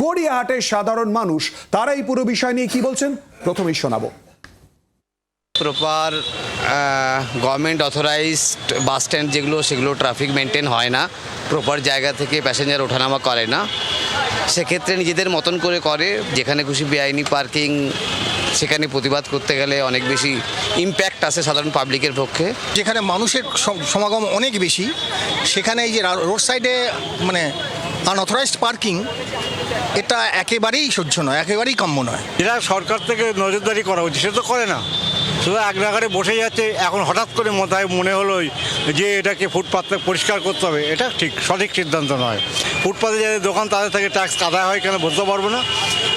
গড়িয়াহাটের সাধারণ মানুষ তারা এই পুরো বিষয় নিয়ে কি বলছেন প্রথমেই শোনাবো। Proper government authorised bus stand যেগুলো সেগুলো ট্রাফিক মেনটেন হয় না, প্রপার জায়গা থেকে প্যাসেঞ্জার ওঠানামা করে না, সেক্ষেত্রে নিজেদের মতন করে যেখানে খুশি বেআইনি পার্কিং, সেখানে প্রতিবাদ করতে গেলে অনেক বেশি ইম্প্যাক্ট আসে সাধারণ পাবলিকের পক্ষে। যেখানে মানুষের সমাগম অনেক বেশি, সেখানে এই যে রোড সাইডে মানে আনঅথরাইজড পার্কিং, এটা একেবারেই সহ্য নয়, একেবারেই কাম্য নয়। যেটা সরকার থেকে নজরদারি করা উচিত সেটা তো করে না, শুধু এক জায়গায় বসে যাচ্ছে। এখন হঠাৎ করে মাথায় মনে হলো যে এটাকে ফুটপাথ পরিষ্কার করতে হবে, এটা ঠিক সঠিক সিদ্ধান্ত নয়। ফুটপাথে যাদের দোকান তাদের থেকে ট্যাক্স আদায় হয় কেন বলতে পারবো না,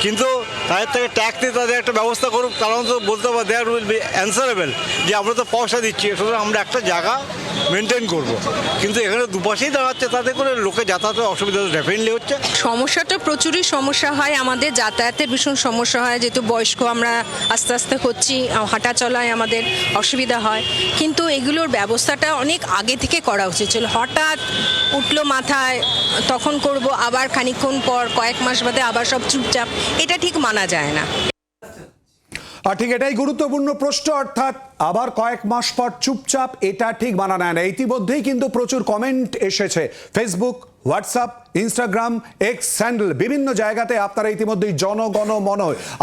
কিন্তু তাদের থেকে ট্যাক্স দিয়ে তাদের একটা ব্যবস্থা করুক, তারা তো বলতে পারবে দেয়ার উইল বি অ্যান্সারেবল যে আমরা তো পয়সা দিচ্ছি, সুতরাং আমরা একটা জায়গা মেনটেন করব। কিন্তু এখানে দুপাশেই দাঁড়াচ্ছে, তাতে করে লোকে যাতায়াতের অসুবিধা ডেফিনেটলি হচ্ছে। সমস্যাটা প্রচুরই সমস্যা হয়, আমাদের যাতায়াতের ভীষণ সমস্যা হয়, যেহেতু বয়স্ক আমরা আস্তে আস্তে হচ্ছি, হাঁটা চলায় আমাদের অসুবিধা হয়। কিন্তু এগুলোর ব্যবস্থাটা অনেক আগে থেকে করা উচিত ছিল। হঠাৎ উঠলো মাথায় তখন করব, আবার খানিকক্ষণ পর কয়েক মাস বাদে আবার সব চুপচাপ, এটা ঠিক মানা যায় না। আর ঠিক এটাই গুরুত্বপূর্ণ প্রশ্ন, অর্থাৎ আবার কয়েক মাস পর চুপচাপ, এটা ঠিক মানা নেয় না। ইতিমধ্যেই কিন্তু প্রচুর কমেন্ট এসেছে Facebook, WhatsApp, Instagram, x sandal, বিভিন্ন জায়গাতে আপনারা ইতিমধ্যেই জনগণমন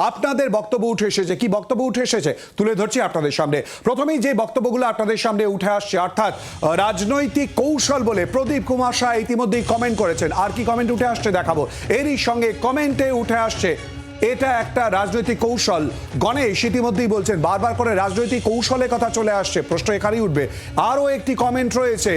আপনাদের বক্তব্য উঠে এসেছে। কি বক্তব্য উঠে এসেছে তুলে ধরছি আপনাদের সামনে। প্রথমেই যে বক্তব্যগুলো আপনাদের সামনে উঠে আসছে, অর্থাৎ রাজনৈতিক কৌশল বলে প্রদীপ কুমার শাহ ইতিমধ্যেই কমেন্ট করেছেন। আর কি কমেন্ট উঠে আসছে দেখাবো। এরই সঙ্গে কমেন্টে উঠে আসছে এটা একটা রাজনৈতিক কৌশল। গণেশ ইতিমধ্যেই বলছেন, বারবার করে রাজনৈতিক কৌশলের কথা চলে আসছে, প্রশ্ন এখানেই উঠবে। আরও একটি কমেন্ট রয়েছে,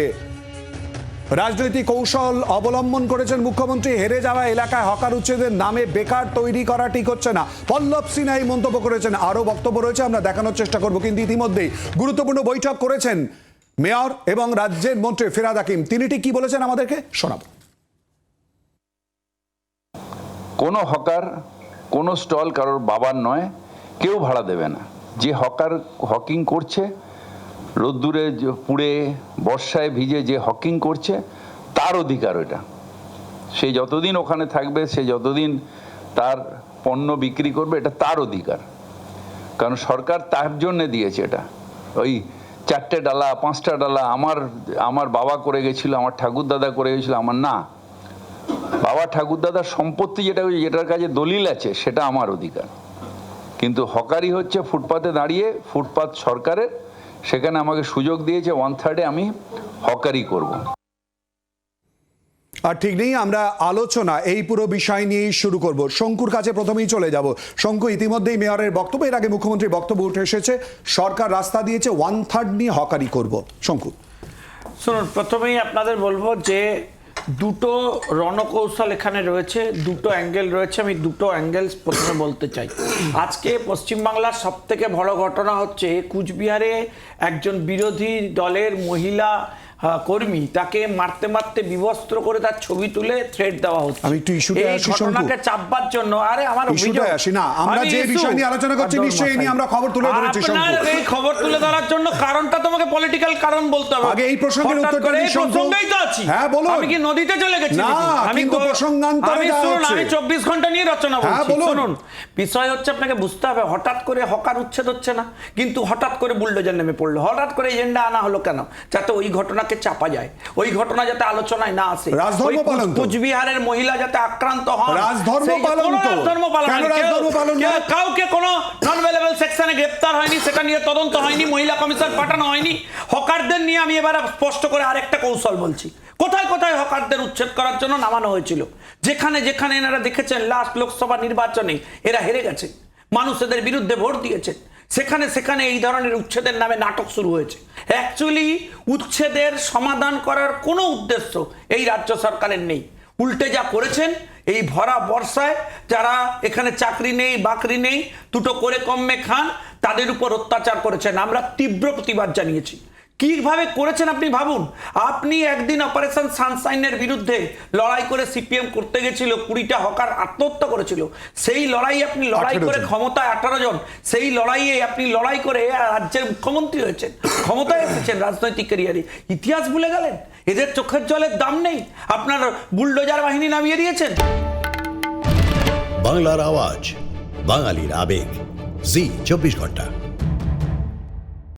রাজনৈতিক কৌশল অবলম্বন করেছেন মুখ্যমন্ত্রী, হেরে যাওয়া এলাকায় হকার উচ্ছেদের নামে বেকার তৈরি করা ঠিক হচ্ছে না, পল্লব সিনহা এই মন্তব্য করেছেন। আরও বক্তব্য রয়েছে, আমরা দেখানোর চেষ্টা করব। কিন্তু ইতিমধ্যেই গুরুত্বপূর্ণ বৈঠক করেছেন মেয়র এবং রাজ্যের মন্ত্রী ফিরহাদ হাকিম। তিনি ঠিক কি বলেছেন আমাদেরকে শোনাব। কোনো হকার, কোনো স্টল কারোর বাবার নয়, কেউ ভাড়া দেবে না। যে হকার হকিং করছে, রোদ্দুরে পুড়ে বর্ষায় ভিজে যে হকিং করছে, তার অধিকার এটা। সে যতদিন ওখানে থাকবে, সে যতদিন তার পণ্য বিক্রি করবে, এটা তার অধিকার। কারণ সরকার তার জন্যে দিয়েছে এটা। ওই 4টে ডালা 5টা ডালা আমার বাবা করে গেছিল, আমার ঠাকুরদাদা করে গেছিল, আমার না। বাবা ঠাকুরদাদার সম্পত্তি যেটার কাছে দলিল আছে, সেটা আমার অধিকার। কিন্তু হকারি হচ্ছে ফুটপাতে দাঁড়িয়ে, ফুটপাত সরকারের, সেখানে আমাকে সুযোগ দিয়েছে 1/3 আমি হকারি করব। আর ঠিক নেই, আমরা আলোচনা এই পুরো বিষয় নিয়েই শুরু করব। শঙ্কুর কাছে প্রথমেই চলে যাব। শঙ্কু, ইতিমধ্যেই মেয়রের বক্তব্য, এর আগে মুখ্যমন্ত্রীর বক্তব্য উঠে এসেছে, সরকার রাস্তা দিয়েছে 1/3 নিয়ে হকারি করব। শঙ্কু, শুনুন, প্রথমেই আপনাদের বলবো যে দুটো রণকৌশল এখানে রয়েছে, দুটো অ্যাঙ্গেল রয়েছে। আমি দুটো অ্যাঙ্গেল প্রথমে বলতে চাই। আজকে পশ্চিমবাংলার সব থেকে বড় ঘটনা হচ্ছে কুচবিহারে একজন বিরোধী দলের মহিলা কর্মী, তাকে মারতে মারতে বিবস্ত্র করে তার ছবি তুলে থ্রেট দেওয়া হচ্ছে। আমি একটু ইস্যুতে আসি শঙ্কু, ঘটনাকে চাপবার জন্য। আরে আমার ইস্যুতে আসি না, আমরা যে বিষয় নিয়ে আলোচনা করছি নিশ্চয়ই নিয়ে আমরা খবর তুলে ধরেছি। আপনার এই খবর তুলে ধরার জন্য কারণটা তোমাকে পলিটিক্যাল কারণ বলতে হবে। আগে এই প্রসঙ্গের উত্তরটা দিন শঙ্কু। প্রসঙ্গেই তো আছি। হ্যাঁ বলুন। আমি কি নদীতে চলে গেছি? না, কিন্তু প্রসঙ্গান্তরে যাওয়া হচ্ছে। আমি 24 ঘন্টা নিয়ে রচনা হ্যাঁ বলছি। বলুন। শুনুন, বিষয় হচ্ছে আপনাকে বুঝতে হবে, হঠাৎ করে হকার উচ্ছেদ হচ্ছে না, কিন্তু হঠাৎ করে বুলডোজার নেমে পড়লো। হঠাৎ করে এজেন্ডা আনা হলো কেন? যাতে ওই ঘটনাকে চাপা যায়, ওই ঘটনা যাতে আলোচনায় না আসে। রাজধর্ম পালন তো। কুচবিহারের মহিলা যাতে আক্রান্ত হন, রাজধর্ম পালন তো। রাজধর্ম পালন। কেন রাজধর্ম পালন না? কাউকে কোনো নন অ্যাভেলেবল সেকশনে গ্রেফতার হয়নি, সেটা নিয়ে তদন্ত হয়নি, মহিলা কমিশন পাঠানো হয়নি। হকারদের নিয়ে আমি এবার স্পষ্ট করে আরেকটা কৌশল বলছি। কোথায় কোথায় হকারদের উচ্ছেদ করার জন্য নামানো হয়েছিল? যেখানে যেখানে এনারা দেখেছেন লাস্ট লোকসভা নির্বাচনে এরা হেরে গেছে, মানুষ এদের বিরুদ্ধে ভোট দিয়েছে, সেখানে সেখানে এই ধরনের উচ্ছেদের নামে নাটক শুরু হয়েছে। অ্যাকচুয়ালি উচ্ছেদের সমাধান করার কোনো উদ্দেশ্য এই রাজ্য সরকারের নেই। উল্টে যা করেছেন, এই ভরা বর্ষায় যারা এখানে চাকরি নেই বাকরি নেই, দুটো করে কমে খান, তাদের উপর অত্যাচার করেছেন। আমরা তীব্র প্রতিবাদ জানিয়েছি। কিভাবে করেছেন আপনি ভাবুন। আপনি একদিন অপারেশন সানশাইনের বিরুদ্ধে লড়াই করে সিপিএম করতে গেছিল, 20টা হকার আত্মহত্যা করেছিল। সেই লড়াই আপনি লড়াই করে ক্ষমতায় 18 জন, সেই লড়াইয়ে আপনি লড়াই করে রাজ্যের মুখ্যমন্ত্রী হয়েছেন, ক্ষমতায় এসেছেন রাজনৈতিক ক্যারিয়ারে। ইতিহাস ভুলে গেলেন? এদের চোখের জলের দাম নেই? আপনার বুলডোজার বাহিনী নামিয়ে দিয়েছেন। বাংলার আওয়াজ, বাঙালির আবেগ, জি 24 ঘন্টা।